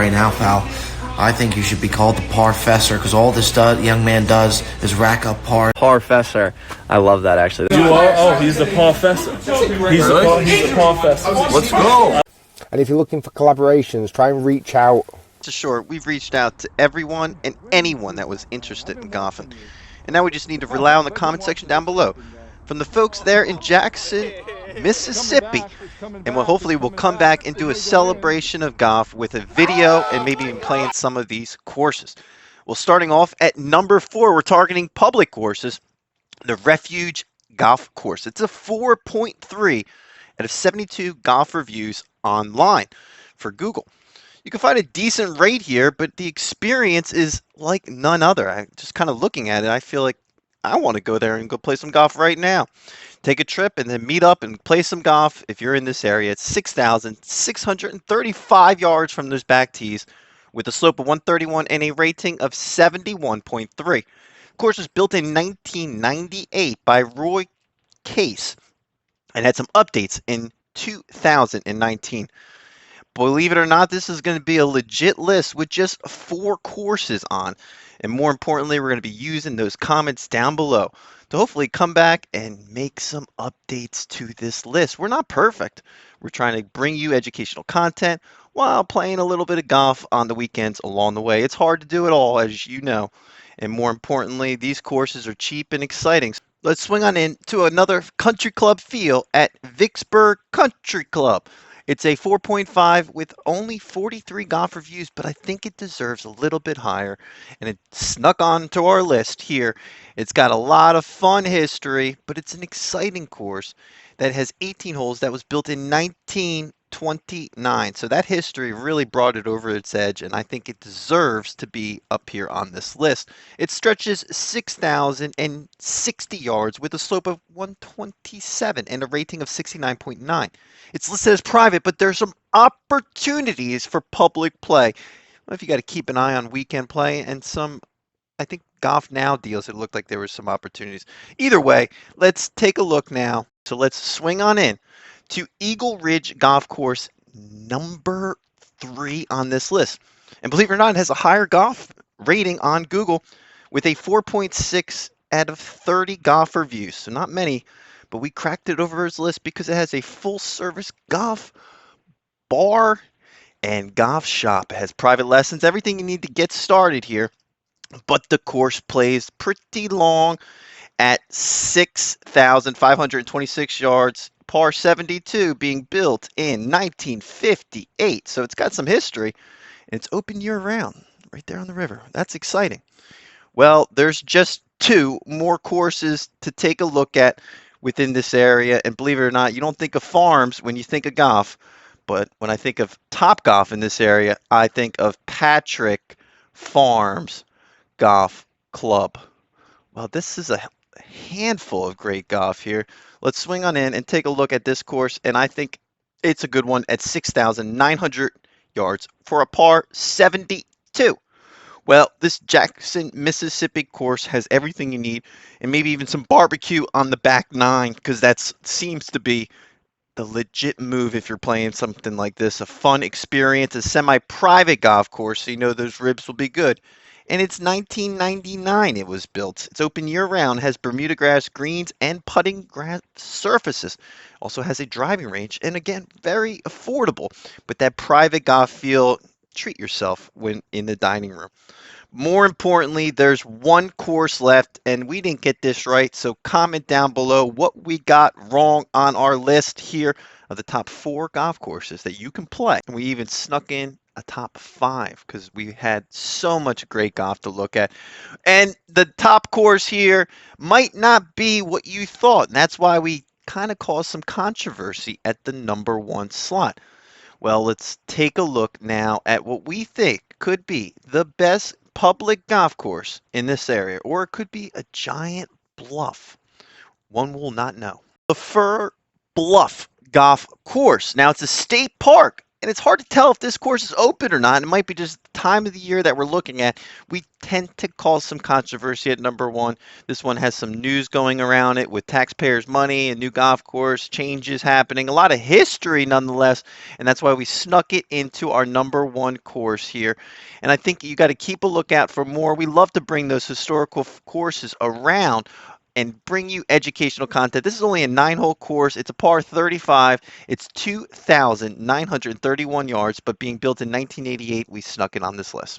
right now, Fal. I think you should be called the Parfessor, because all this young man does is rack up par. Parfessor. I love that, actually. You are? Oh, he's the Parfessor. He's the Parfessor. Let's go. And if you're looking for collaborations, try and reach out. To short, we've reached out to everyone and anyone that was interested in golfing. And now we just need to rely on the comment section down below. From the folks there in Jackson, Mississippi. And hopefully we'll come back and do a celebration of golf with a video and maybe even playing some of these courses. Well, starting off at number 4, we're targeting public courses. The Refuge golf course. It's a 4.3 out of 72 golf reviews online for Google. You can find a decent rate here, but the experience is like none other. I just kind of looking at it, I feel like I want to go there and go play some golf right now. Take a trip and then meet up and play some golf if you're in this area. It's 6,635 yards from those back tees with a slope of 131 and a rating of 71.3. The course was built in 1998 by Roy Case and had some updates in 2019. Believe it or not, this is going to be a legit list with just 4 courses on. And more importantly, we're going to be using those comments down below to hopefully come back and make some updates to this list. We're not perfect. We're trying to bring you educational content while playing a little bit of golf on the weekends along the way. It's hard to do it all, as you know. And more importantly, these courses are cheap and exciting. Let's swing on in to another country club feel at Vicksburg Country Club. It's a 4.5 with only 43 golf reviews, but I think it deserves a little bit higher, and it snuck onto our list here. It's got a lot of fun history, but it's an exciting course that has 18 holes that was built in 1929. So that history really brought it over its edge, and I think it deserves to be up here on this list. It stretches 6,060 yards with a slope of 127 and a rating of 69.9. It's listed as private, but there's some opportunities for public play. Well, if you got to keep an eye on weekend play and some, I think, Golf Now deals, it looked like there were some opportunities. Either way, let's take a look now. So let's swing on in to Eagle Ridge Golf Course, number 3 on this list. And believe it or not, it has a higher golf rating on Google with a 4.6 out of 30 golf reviews. So not many, but we cracked it over its list because it has a full-service golf bar and golf shop. It has private lessons, everything you need to get started here. But the course plays pretty long at 6,526 yards, par 72, being built in 1958. So it's got some history, and it's open year-round right there on the river. That's exciting. Well, there's just 2 more courses to take a look at within this area, and believe it or not, you don't think of farms when you think of golf, but when I think of Top Golf in this area, I think of Patrick Farms Golf Club. Well, this is a handful of great golf here. Let's swing on in and take a look at this course, and I think it's a good one at 6,900 yards for a par 72. Well, this Jackson, Mississippi course has everything you need, and maybe even some barbecue on the back 9, because that seems to be the legit move if you're playing something like this. A fun experience, a semi-private golf course, so you know those ribs will be good. And it's 1999 it was built. It's open year-round, has Bermuda grass greens and putting grass surfaces. Also has a driving range, and again, very affordable. But that private golf feel, treat yourself when in the dining room. More importantly, there's 1 course left, and we didn't get this right, so comment down below what we got wrong on our list here of the top 4 golf courses that you can play. And we even snuck in a top 5 because we had so much great golf to look at. And the top course here might not be what you thought, and that's why we kind of caused some controversy at the number 1 slot. Well, let's take a look now at what we think could be the best public golf course in this area, or it could be a giant bluff. One will not know. LeFleur Bluff Golf Course. Now, it's a state park, And it's hard to tell if this course is open or not. It might be just the time of the year that we're looking at. We tend to cause some controversy at number one. This one has some news going around it with taxpayers' money, a new golf course, changes happening, a lot of history nonetheless. And that's why we snuck it into our number one course here. And I think you got to keep a lookout for more. We love to bring those historical courses around and bring you educational content. This is only a 9-hole course. It's a par 35. It's 2,931 yards, but being built in 1988, we snuck it on this list.